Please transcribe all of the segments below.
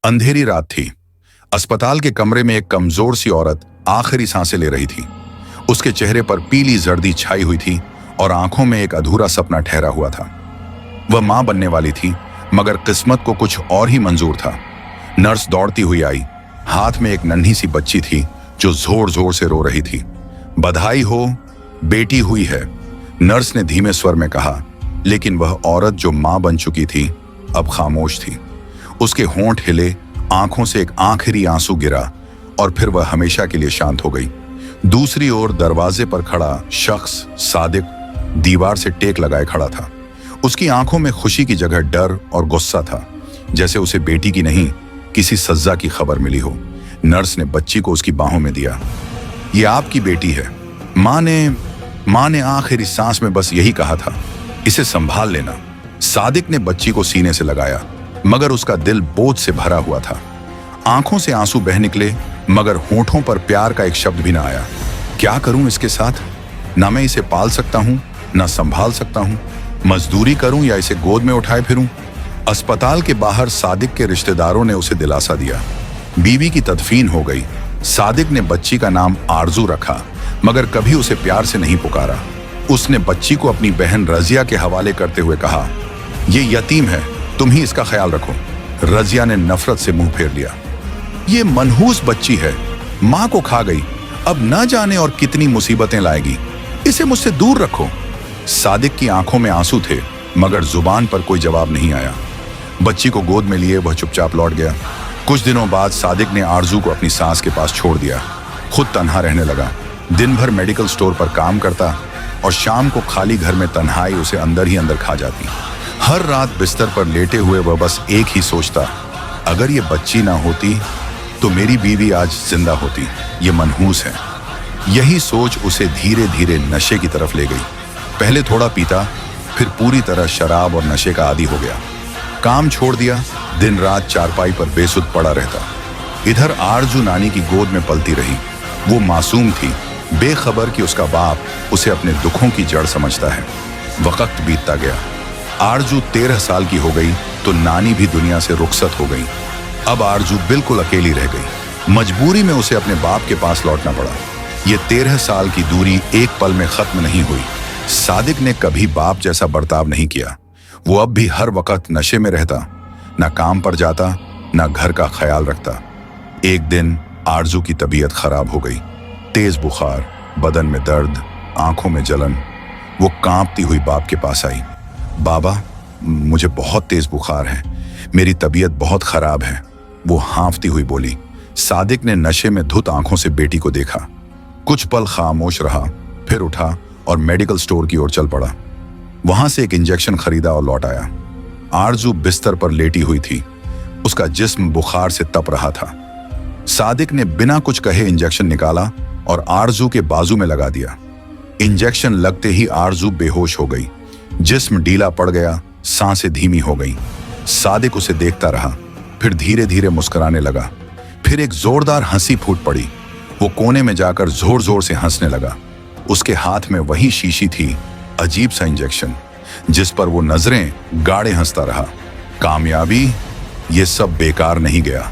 अंधेरी रात थी। अस्पताल के कमरे में एक कमजोर सी औरत आखिरी सांसें ले रही थी। उसके चेहरे पर पीली जर्दी छाई हुई थी और आंखों में एक अधूरा सपना ठहरा हुआ था। वह मां बनने वाली थी, मगर किस्मत को कुछ और ही मंजूर था। नर्स दौड़ती हुई आई। हाथ में एक नन्ही सी बच्ची थी जो जोर जोर से रो रही थी। बधाई हो, बेटी हुई है, नर्स ने धीमे स्वर में कहा। लेकिन वह औरत जो मां बन चुकी थी अब खामोश थी। उसके होंठ हिले, आंखों से एक आखिरी आंसू गिरा और फिर वह हमेशा के लिए शांत हो गई। दूसरी ओर दरवाजे पर खड़ा शख्स सादिक दीवार से टेक लगाए खड़ा था। उसकी आंखों में खुशी की जगह डर और गुस्सा था, जैसे उसे बेटी की नहीं किसी सज्जा की खबर मिली हो। नर्स ने बच्ची को उसकी बाहों में दिया। ये आपकी बेटी है, मां ने आखिरी सांस में बस यही कहा था, इसे संभाल लेना। सादिक ने बच्ची को सीने से लगाया, मगर उसका दिल बोझ से भरा हुआ था। आंखों से आंसू बह निकले, मगर होठों पर प्यार का एक शब्द भी ना आया। क्या करूं इसके साथ? ना मैं इसे पाल सकता हूं, ना संभाल सकता हूं। मजदूरी करूं या इसे गोद में उठाए फिरूं? अस्पताल के बाहर सादिक के रिश्तेदारों ने उसे दिलासा दिया। बीवी की तदफीन हो गई। सादिक ने बच्ची का नाम आरजू रखा, मगर कभी उसे प्यार से नहीं पुकारा। उसने बच्ची को अपनी बहन रजिया के हवाले करते हुए कहा, ये यतीम है, तुम ही इसका ख्याल रखो। रजिया ने नफरत से मुंह फेर लिया। ये मनहूस बच्ची है, मां को खा गई, अब न जाने और कितनी मुसीबतें लाएगी, इसे मुझसे दूर रखो। सादिक की आंखों में आंसू थे, मगर जुबान पर कोई जवाब नहीं आया। बच्ची को गोद में लिए वह चुपचाप लौट गया। कुछ दिनों बाद सादिक ने आरजू को अपनी सास के पास छोड़ दिया। खुद तन्हा रहने लगा। दिन भर मेडिकल स्टोर पर काम करता और शाम को खाली घर में तन्हाई उसे अंदर ही अंदर खा जाती। हर रात बिस्तर पर लेटे हुए वह बस एक ही सोचता, अगर ये बच्ची ना होती तो मेरी बीवी आज जिंदा होती। ये मनहूस है। यही सोच उसे धीरे धीरे नशे की तरफ ले गई। पहले थोड़ा पीता, फिर पूरी तरह शराब और नशे का आदी हो गया। काम छोड़ दिया, दिन रात चारपाई पर बेसुध पड़ा रहता। इधर आरजू नानी की गोद में पलती रही। वो मासूम थी, बेखबर कि उसका बाप उसे अपने दुखों की जड़ समझता है। वक्त बीतता गया। आरजू 13 साल की हो गई तो नानी भी दुनिया से रुखसत हो गई। अब आरजू बिल्कुल अकेली रह गई। मजबूरी में उसे अपने बाप के पास लौटना पड़ा। ये 13 साल की दूरी एक पल में खत्म नहीं हुई। सादिक ने कभी बाप जैसा बर्ताव नहीं किया। वो अब भी हर वक्त नशे में रहता, ना काम पर जाता, ना घर का ख्याल रखता। एक दिन आरजू की तबीयत खराब हो गई। तेज बुखार, बदन में दर्द, आंखों में जलन। वो कांपती हुई बाप के पास आई। बाबा, मुझे बहुत तेज बुखार है, मेरी तबीयत बहुत खराब है, वो हाँफती हुई बोली। सादिक ने नशे में धुत आंखों से बेटी को देखा। कुछ पल खामोश रहा, फिर उठा और मेडिकल स्टोर की ओर चल पड़ा। वहां से एक इंजेक्शन खरीदा और लौट आया। आरजू बिस्तर पर लेटी हुई थी। उसका जिस्म बुखार से तप रहा था। सादिक ने बिना कुछ कहे इंजेक्शन निकाला और आरजू के बाजू में लगा दिया। इंजेक्शन लगते ही आरजू बेहोश हो गई। जिस्म ढीला पड़ गया, सांसें धीमी हो गईं। सादिक उसे देखता रहा, फिर धीरे धीरे मुस्कुराने लगा। फिर एक जोरदार हंसी फूट पड़ी। वो कोने में जाकर जोर जोर से हंसने लगा। उसके हाथ में वही शीशी थी, अजीब सा इंजेक्शन, जिस पर वो नजरें गाड़े हंसता रहा। कामयाबी, ये सब बेकार नहीं गया,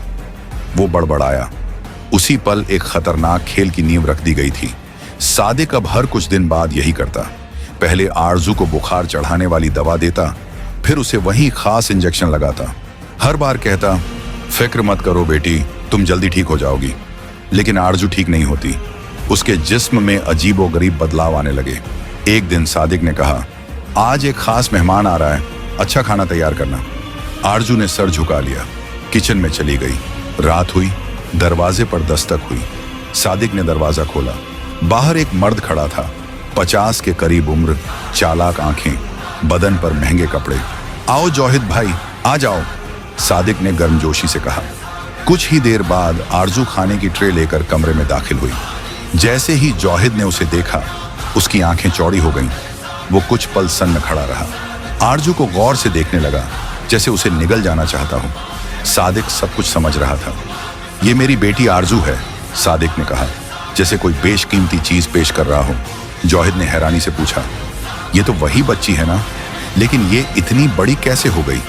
वो बड़बड़ाया। उसी पल एक खतरनाक खेल की नींव रख दी गई थी। सादिक अब हर कुछ दिन बाद यही करता। पहले आरजू को बुखार चढ़ाने वाली दवा देता, फिर उसे वही खास इंजेक्शन लगाता। हर बार कहता, फिक्र मत करो बेटी, तुम जल्दी ठीक हो जाओगी। लेकिन आरजू ठीक नहीं होती। उसके जिस्म में अजीबोगरीब बदलाव आने लगे। एक दिन सादिक ने कहा, आज एक खास मेहमान आ रहा है, अच्छा खाना तैयार करना। आरजू ने सर झुका लिया। किचन में चली गई। रात हुई, दरवाजे पर दस्तक हुई। सादिक ने दरवाजा खोला। बाहर एक मर्द खड़ा था, 50 के करीब उम्र, चालाक आंखें, बदन पर महंगे कपड़े। आओ जौहिद भाई, आ जाओ, सादिक ने गर्मजोशी से कहा। कुछ ही देर बाद आरजू खाने की ट्रे लेकर कमरे में दाखिल हुई। जैसे ही जौहिद ने उसे देखा, उसकी आंखें चौड़ी हो गईं। वो कुछ पल सन्न खड़ा रहा। आरजू को गौर से देखने लगा, जैसे उसे निगल जाना चाहता हो। सादिक सब कुछ समझ रहा था। ये मेरी बेटी आरजू है, सादिक ने कहा, जैसे कोई बेशकीमती चीज पेश कर रहा हो। जौहिद ने हैरानी से पूछा, ये तो वही बच्ची है ना, लेकिन ये इतनी बड़ी कैसे हो गई?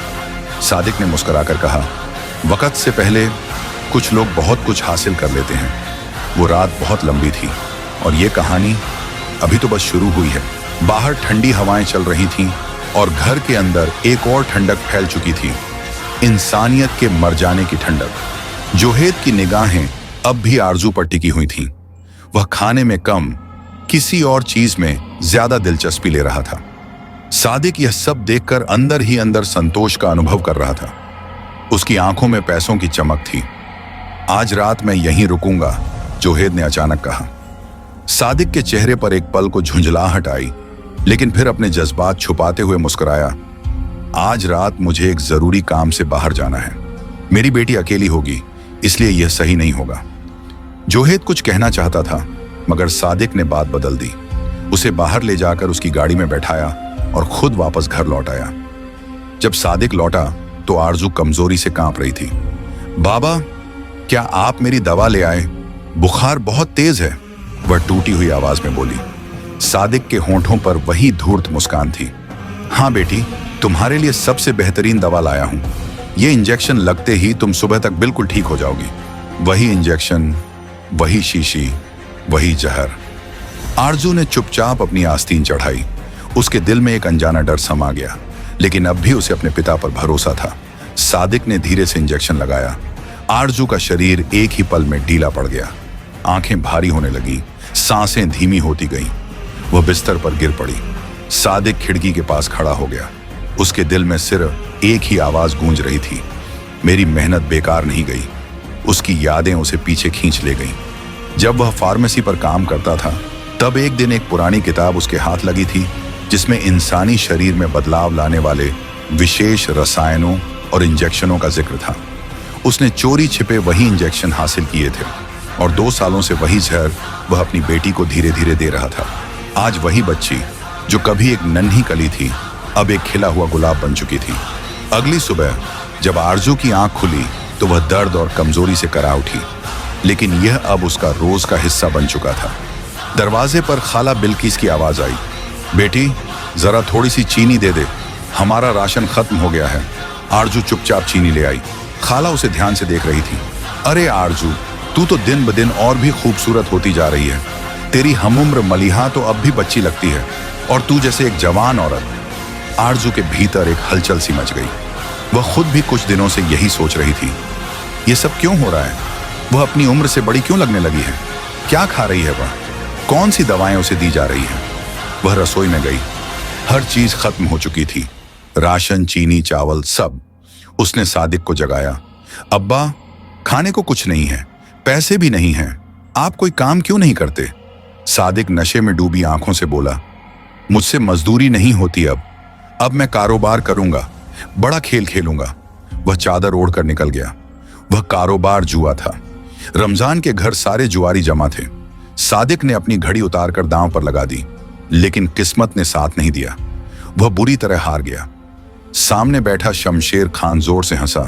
सादिक ने मुस्कुराकर कहा, वक्त से पहले कुछ लोग बहुत कुछ हासिल कर लेते हैं। वो रात बहुत लंबी थी और ये कहानी अभी तो बस शुरू हुई है। बाहर ठंडी हवाएं चल रही थीं और घर के अंदर एक और ठंडक फैल चुकी थी, इंसानियत के मर जाने की ठंडक। जोहेद की निगाहें अब भी आरजू पर टिकी हुई थीं। वह खाने में कम, किसी और चीज में ज्यादा दिलचस्पी ले रहा था। सादिक यह सब देखकर अंदर ही अंदर संतोष का अनुभव कर रहा था। उसकी आंखों में पैसों की चमक थी। आज रात मैं यहीं रुकूंगा, जोहेद ने अचानक कहा। सादिक के चेहरे पर एक पल को झुंझलाहट आई, लेकिन फिर अपने जज्बात छुपाते हुए मुस्कुराया। आज रात मुझे एक जरूरी काम से बाहर जाना है। मेरी बेटी अकेली होगी, इसलिए यह सही नहीं होगा। जोहेद कुछ कहना चाहता था, मगर सादिक ने बात बदल दी। उसे बाहर ले जाकर उसकी गाड़ी में बैठाया और खुद वापस घर लौट आया। जब सादिक लौटा तो आरजू कमजोरी से कांप रही थी। बाबा, क्या आप मेरी दवा ले आए? बुखार बहुत तेज है, वह टूटी हुई आवाज में बोली। सादिक के होंठों पर वही धूर्त मुस्कान थी। हाँ बेटी, तुम्हारे लिए सबसे बेहतरीन दवा लाया हूं। ये इंजेक्शन लगते ही तुम सुबह तक बिल्कुल ठीक हो जाओगी। वही इंजेक्शन, वही शीशी, वही जहर। आरजू ने चुपचाप अपनी आस्तीन चढ़ाई। उसके दिल में एक अनजाना डर समा गया, लेकिन अब भी उसे अपने पिता पर भरोसा था। सादिक ने धीरे से इंजेक्शन लगाया। आरजू का शरीर एक ही पल में ढीला पड़ गया। आंखें भारी होने लगी, सांसें धीमी होती गईं। वह बिस्तर पर गिर पड़ी। सादिक खिड़की के पास खड़ा हो गया। उसके दिल में सिर्फ एक ही आवाज गूंज रही थी, मेरी मेहनत बेकार नहीं गई। उसकी यादें उसे पीछे खींच ले गईं। जब वह फार्मेसी पर काम करता था, तब एक दिन एक पुरानी किताब उसके हाथ लगी थी, जिसमें इंसानी शरीर में बदलाव लाने वाले विशेष रसायनों और इंजेक्शनों का जिक्र था। उसने चोरी छिपे वही इंजेक्शन हासिल किए थे और 2 सालों से वही जहर वह अपनी बेटी को धीरे धीरे दे रहा था। आज वही बच्ची, जो कभी एक नन्ही कली थी, अब एक खिला हुआ गुलाब बन चुकी थी। अगली सुबह जब आरजू की आंख खुली तो वह दर्द और कमजोरी से करा उठी, लेकिन यह अब उसका रोज का हिस्सा बन चुका था। दरवाजे पर खाला बिल्किस की आवाज आई। बेटी, जरा थोड़ी सी चीनी दे दे, हमारा राशन खत्म हो गया है। आरजू चुपचाप चीनी ले आई। खाला उसे ध्यान से देख रही थी। अरे आरजू, तू तो दिन ब दिन और भी खूबसूरत होती जा रही है। तेरी हमउम्र मलिहा तो अब भी बच्ची लगती है, और तू जैसे एक जवान औरत। आरजू के भीतर एक हलचल सी मच गई। वह खुद भी कुछ दिनों से यही सोच रही थी, ये सब क्यों हो रहा है? वह अपनी उम्र से बड़ी क्यों लगने लगी है? क्या खा रही है वह? कौन सी दवाएं उसे दी जा रही हैं? वह रसोई में गई। हर चीज खत्म हो चुकी थी, राशन, चीनी, चावल, सब। उसने सादिक को जगाया। अब्बा, खाने को कुछ नहीं है, पैसे भी नहीं हैं, आप कोई काम क्यों नहीं करते? सादिक नशे में डूबी आंखों से बोला, मुझसे मजदूरी नहीं होती अब मैं कारोबार करूंगा, बड़ा खेल खेलूंगा। वह चादर ओढ़कर निकल गया। वह कारोबार जुआ था। रमजान के घर सारे जुआरी जमा थे। सादिक ने अपनी घड़ी उतारकर दांव पर लगा दी, लेकिन किस्मत ने साथ नहीं दिया। वह बुरी तरह हार गया। सामने बैठा शमशेर खान जोर से हंसा।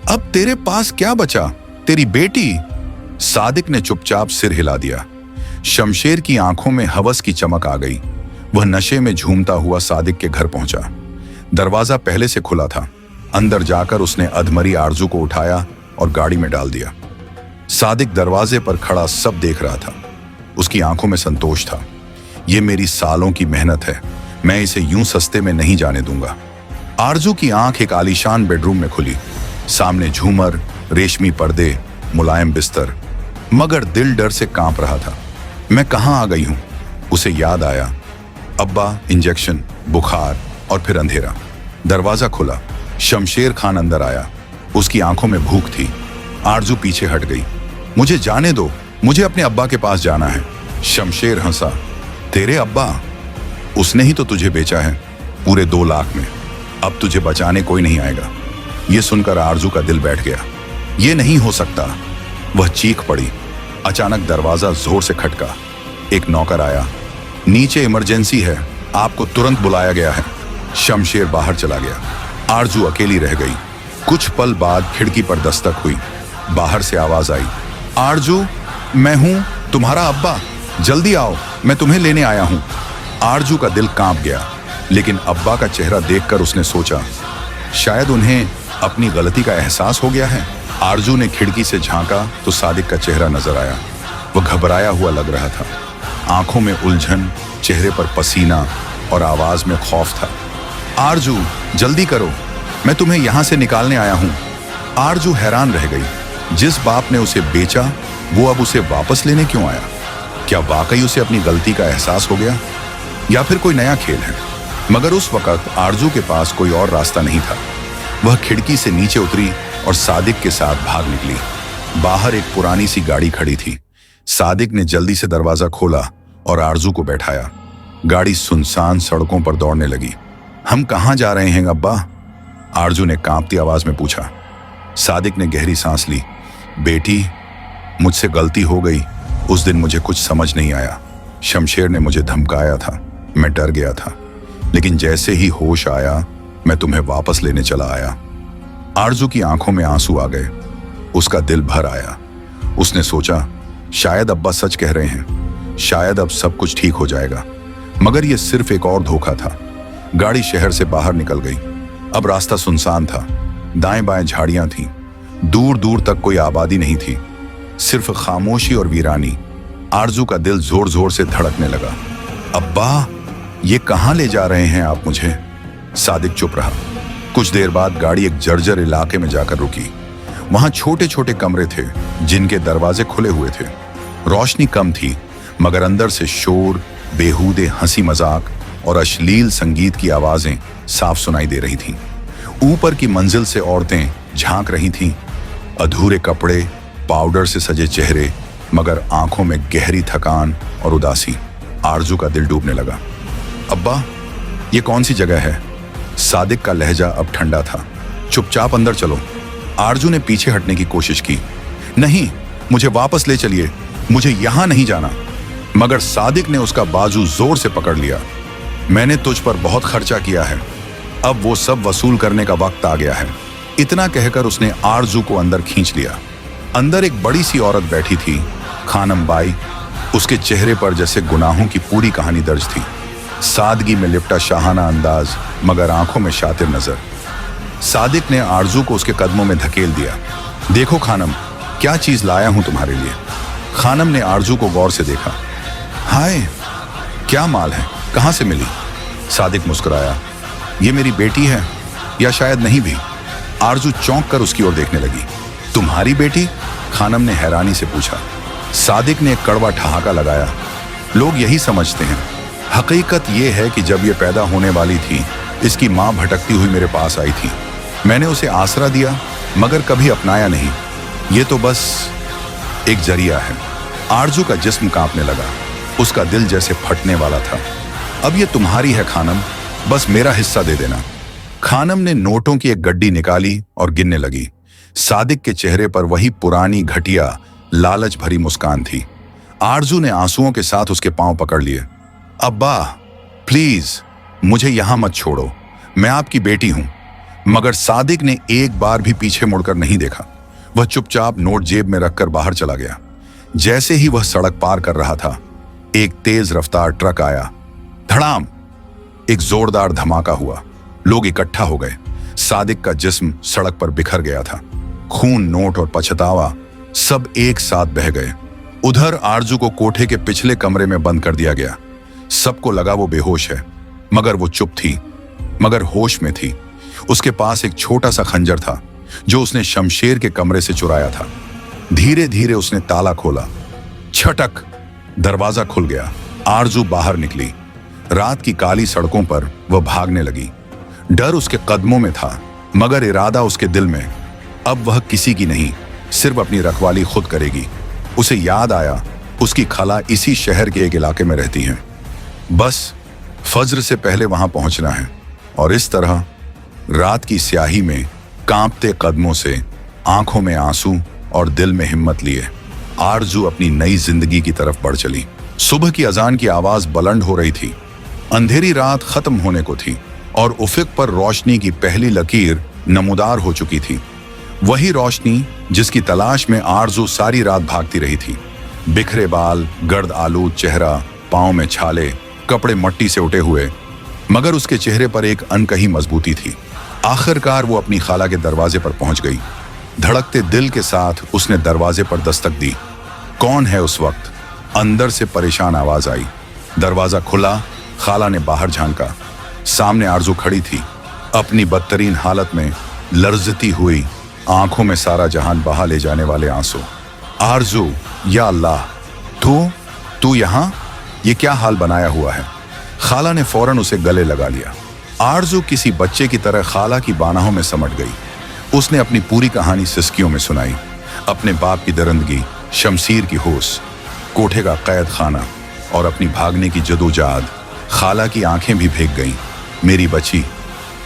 अब तेरे पास क्या बचा? तेरी बेटी? सादिक ने चुपचाप सिर हिला दिया। शमशेर की आंखों में हवस की चमक आ गई। वह नशे में झूमता हुआ सादिक के घर पहुंचा। दरवाजा पहले से खुला था। अंदर जाकर उसने अधमरी आरजू को उठाया और गाड़ी में डाल दिया। सादिक दरवाजे पर खड़ा सब देख रहा था। उसकी आंखों में संतोष था। यह मेरी सालों की मेहनत है, मैं इसे यूं सस्ते में नहीं जाने दूंगा। आरजू की आंख एक आलीशान बेडरूम में खुली। सामने झूमर, रेशमी पर्दे, मुलायम बिस्तर, मगर दिल डर से कांप रहा था। मैं कहां आ गई हूं? उसे याद आया, अब्बा, इंजेक्शन, बुखार और फिर अंधेरा। दरवाजा खुला। शमशेर खान अंदर आया। उसकी आंखों में भूख थी। आरजू पीछे हट गई। मुझे जाने दो, मुझे अपने अब्बा के पास जाना है। शमशेर हंसा। तेरे अब्बा? उसने ही तो तुझे बेचा है पूरे 2 लाख में। अब तुझे बचाने कोई नहीं आएगा। यह सुनकर आरजू का दिल बैठ गया। यह नहीं हो सकता, वह चीख पड़ी। अचानक दरवाजा जोर से खटका। एक नौकर आया। नीचे इमरजेंसी है, आपको तुरंत बुलाया गया है। शमशेर बाहर चला गया। आरजू अकेली रह गई। कुछ पल बाद खिड़की पर दस्तक हुई। बाहर से आवाज आई, आरजू, मैं हूं तुम्हारा अब्बा, जल्दी आओ, मैं तुम्हें लेने आया हूं। आरजू का दिल कांप गया, लेकिन अब्बा का चेहरा देखकर उसने सोचा, शायद उन्हें अपनी गलती का एहसास हो गया है? आरजू ने खिड़की से झांका तो सादिक का चेहरा नजर आया। वह घबराया हुआ लग रहा था, आंखों में उलझन, चेहरे पर पसीना और आवाज में खौफ था। आरजू, जल्दी करो, मैं तुम्हें यहां से निकालने आया हूं। आरजू हैरान रह गई। जिस बाप ने उसे बेचा वो अब उसे वापस लेने क्यों आया? क्या वाकई उसे अपनी गलती का एहसास हो गया या फिर कोई नया खेल है? मगर उस वक्त आरजू के पास कोई और रास्ता नहीं था। वह खिड़की से नीचे उतरी और सादिक के साथ भाग निकली। बाहर एक पुरानी सी गाड़ी खड़ी थी। सादिक ने जल्दी से दरवाजा खोला और आरजू को बैठाया। गाड़ी सुनसान सड़कों पर दौड़ने लगी। हम कहां जा रहे हैं अब्बा? आरजू ने कांपती आवाज में पूछा। सादिक ने गहरी सांस ली। बेटी, मुझसे गलती हो गई। उस दिन मुझे कुछ समझ नहीं आया। शमशेर ने मुझे धमकाया था, मैं डर गया था, लेकिन जैसे ही होश आया मैं तुम्हें वापस लेने चला आया। आरजू की आंखों में आंसू आ गए। उसका दिल भर आया। उसने सोचा, शायद अब्बा सच कह रहे हैं, शायद अब सब कुछ ठीक हो जाएगा। मगर यह सिर्फ एक और धोखा था। गाड़ी शहर से बाहर निकल गई। अब रास्ता सुनसान था। दाएं बाएं झाड़ियां थीं। दूर दूर तक कोई आबादी नहीं थी, सिर्फ खामोशी और वीरानी। आरजू का दिल जोर जोर से धड़कने लगा। अब्बा, ये कहां ले जा रहे हैं आप मुझे? सादिक चुप रहा। कुछ देर बाद गाड़ी एक जर्जर इलाके में जाकर रुकी। वहां छोटे छोटे कमरे थे जिनके दरवाजे खुले हुए थे। रोशनी कम थी, मगर अंदर से शोर, बेहूदे हंसी मजाक और अश्लील संगीत की आवाजें साफ सुनाई दे रही थीं। ऊपर की मंजिल से औरतें झांक रही थीं। अधूरे कपड़े, पाउडर से सजे चेहरे, मगर आंखों में गहरी थकान और उदासी। आरजू का दिल डूबने लगा। अब्बा, ये कौन सी जगह है? सादिक का लहजा अब ठंडा था। चुपचाप अंदर चलो। आरजू ने पीछे हटने की कोशिश की। नहीं, मुझे वापस ले चलिए, मुझे यहां नहीं जाना। मगर सादिक ने उसका बाजू जोर से पकड़ लिया। मैंने तुझ पर बहुत खर्चा किया है, अब वो सब वसूल करने का वक्त आ गया है। इतना कहकर उसने आरजू को अंदर खींच लिया। अंदर एक बड़ी सी औरत बैठी थी, खानम बाई। उसके चेहरे पर जैसे गुनाहों की पूरी कहानी दर्ज थी। सादगी में लिपटा शाहाना अंदाज, मगर आंखों में शातिर नजर। सादिक ने आरजू को उसके कदमों में धकेल दिया। देखो खानम, क्या चीज लाया हूं तुम्हारे लिए। खानम ने आरजू को गौर से देखा। हाय, क्या माल है, कहां से मिली? सादिक मुस्कुराया। ये मेरी बेटी है, या शायद नहीं भी। आरजू चौंक कर उसकी ओर देखने लगी। तुम्हारी बेटी? खानम ने हैरानी से पूछा। सादिक ने एक कड़वा ठहाका लगाया। लोग यही समझते हैं। हकीकत यह है कि जब ये पैदा होने वाली थी, इसकी मां भटकती हुई मेरे पास आई थी। मैंने उसे आसरा दिया, मगर कभी अपनाया नहीं। ये तो बस एक जरिया है। आरजू का जिस्म कांपने लगा। उसका दिल जैसे फटने वाला था। अब ये तुम्हारी है खानम, बस मेरा हिस्सा दे देना। खानम ने नोटों की एक गड्डी निकाली और गिनने लगी। सादिक के चेहरे पर वही पुरानी घटिया लालच भरी मुस्कान थी। आरजू ने आंसुओं के साथ उसके पांव पकड़ लिए। अब्बा, प्लीज मुझे यहां मत छोड़ो, मैं आपकी बेटी हूं। मगर सादिक ने एक बार भी पीछे मुड़कर नहीं देखा। वह चुपचाप नोट जेब में रखकर बाहर चला गया। जैसे ही वह सड़क पार कर रहा था, एक तेज रफ्तार ट्रक आया। धड़ाम! एक जोरदार धमाका हुआ। लोग इकट्ठा हो गए। सादिक का जिस्म सड़क पर बिखर गया था। खून, नोट और पछतावा सब एक साथ बह गए। उधर आरजू को कोठे के पिछले कमरे में बंद कर दिया गया। सबको लगा वो बेहोश है, मगर वो चुप थी, मगर होश में थी। उसके पास एक छोटा सा खंजर था जो उसने शमशेर के कमरे से चुराया था। धीरे धीरे उसने ताला खोला। छटक! दरवाजा खुल गया। आरजू बाहर निकली। रात की काली सड़कों पर वह भागने लगी। डर उसके कदमों में था, मगर इरादा उसके दिल में। अब वह किसी की नहीं, सिर्फ अपनी रखवाली खुद करेगी। उसे याद आया, उसकी खाला इसी शहर के एक इलाके में रहती हैं। बस फज्र से पहले वहां पहुंचना है। और इस तरह रात की स्याही में कांपते कदमों से, आंखों में आंसू और दिल में हिम्मत लिए, आरजू अपनी नई जिंदगी की तरफ बढ़ चली। सुबह की अजान की आवाज बुलंद हो रही थी। अंधेरी रात खत्म होने को थी और उफ़क़ पर रोशनी की पहली लकीर नमूदार हो चुकी थी। वही रोशनी जिसकी तलाश में आरजू सारी रात भागती रही थी। बिखरे बाल, गर्द आलूद चेहरा, पांव में छाले, कपड़े मट्टी से उठे हुए, मगर उसके चेहरे पर एक अनकही मजबूती थी। आखिरकार वो अपनी खाला के दरवाजे पर पहुंच गई। धड़कते दिल के साथ उसने दरवाजे पर दस्तक दी। कौन है उस वक्त? अंदर से परेशान आवाज आई। दरवाजा खुला, खाला ने बाहर झांका। सामने आरजू खड़ी थी, अपनी बदतरीन हालत में, लर्जती हुई, आंखों में सारा जहान बहा ले जाने वाले आंसू। आरजू, या अल्लाह, तू यहां? ये क्या हाल बनाया हुआ है? खाला ने फौरन उसे गले लगा लिया। आरजू किसी बच्चे की तरह खाला की बाहों में समट गई। उसने अपनी पूरी कहानी सिसकियों में सुनाई। अपने बाप की दरिंदगी, शमशीर की होश, कोठे का कैद खाना और अपनी भागने की जदोजहद। खाला की आंखें भी भीग गईं। मेरी बच्ची,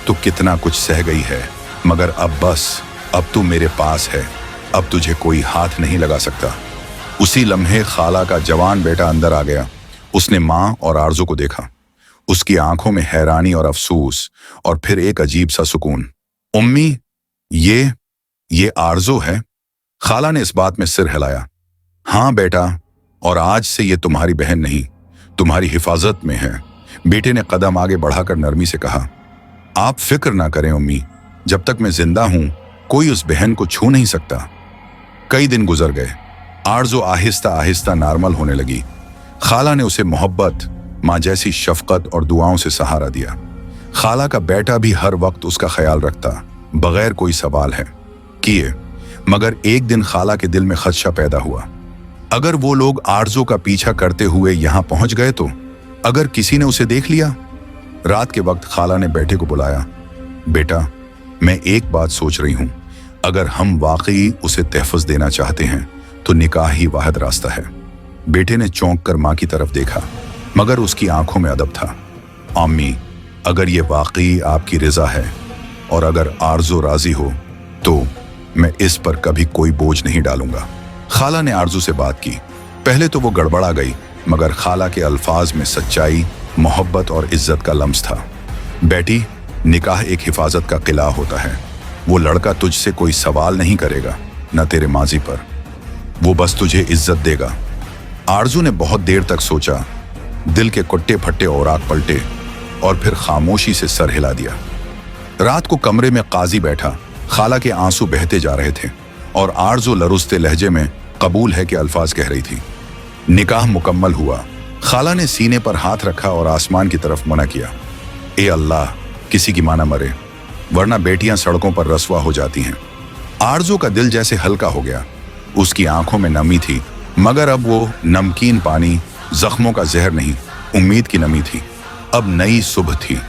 तू कितना कुछ सह गई है, मगर अब बस, अब तू मेरे पास है, अब तुझे कोई हाथ नहीं लगा सकता। उसी लम्हे खाला का जवान बेटा अंदर आ गया। उसने माँ और आरजू को देखा। उसकी आंखों में हैरानी और अफसोस और फिर एक अजीब सा सुकून। उम्मी, ये आरजू है? खाला ने इस बात में सिर हिलाया। हाँ बेटा, और आज से ये तुम्हारी बहन नहीं, तुम्हारी हिफाजत में है। बेटे ने कदम आगे बढ़ाकर नरमी से कहा। आप फिक्र ना करें उम्मी, जब तक मैं जिंदा हूं कोई उस बहन को छू नहीं सकता। कई दिन गुजर गए। आरजू आहिस्ता आहिस्ता नॉर्मल होने लगी। खाला ने उसे मोहब्बत, माँ जैसी शफकत और दुआओं से सहारा दिया। खाला का बेटा भी हर वक्त उसका ख्याल रखता, बगैर कोई सवाल है किए। मगर एक दिन खाला के दिल में खदशा पैदा हुआ। अगर वो लोग आरजू का पीछा करते हुए यहां पहुंच गए तो? अगर किसी ने उसे देख लिया? रात के वक्त खाला ने बेटे को बुलाया। बेटा, मैं एक बात सोच रही हूं, अगर हम वाकई उसे तहफ़्फ़ुज़ देना चाहते हैं तो निकाह ही वाहिद रास्ता है। बेटे ने चौंक कर माँ की तरफ देखा, मगर उसकी आंखों में अदब था। अम्मी, अगर ये वाकई आपकी रिजा है और अगर आरजू राजी हो तो मैं इस पर कभी कोई बोझ नहीं डालूंगा। खाला ने आरजू से बात की। पहले तो वो गड़बड़ा गई, मगर खाला के अल्फाज में सच्चाई, मोहब्बत और इज्जत का लम्स था। बेटी, निकाह एक हिफाजत का किला होता है। वो लड़का तुझसे कोई सवाल नहीं करेगा, न तेरे माजी पर। वो बस तुझे इज्जत देगा। आरजू ने बहुत देर तक सोचा। दिल के कुट्टे फट्टे औराक पलटे और फिर खामोशी से सर हिला दिया। रात को कमरे में काजी बैठा। खाला के आंसू बहते जा रहे थे और आरजू लरुस्ते लहजे में कबूल है कि अल्फाज कह रही थी। निकाह मुकम्मल हुआ। खाला ने सीने पर हाथ रखा और आसमान की तरफ मुना किया। ए अल्लाह, किसी की मां न मरे, वरना बेटियां सड़कों पर रसवा हो जाती हैं। आरजू का दिल जैसे हल्का हो गया। उसकी आंखों में नमी थी, मगर अब वो नमकीन पानी, जख्मों का जहर नहीं, उम्मीद की नमी थी। अब नई सुबह थी,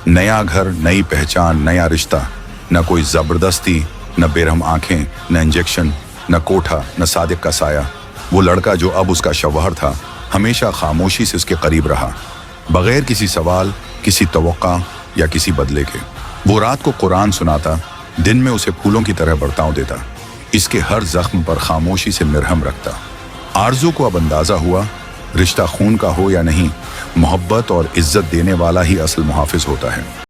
नया घर, नई पहचान, नया रिश्ता। न कोई जबरदस्ती, न बेरहम आंखें, न इंजेक्शन, न कोठा, न सादिक का साया। वो लड़का जो अब उसका शौहर था, हमेशा खामोशी से उसके करीब रहा, बगैर किसी सवाल, किसी तवक्का या किसी बदले के। वो रात को कुरान सुनाता, दिन में उसे फूलों की तरह बरताव देता, इसके हर जख्म पर खामोशी से मिरहम रखता। आरजू को अब अंदाजा हुआ, रिश्ता खून का हो या नहीं, मोहब्बत और इज्जत देने वाला ही असल मुहाफिज होता है।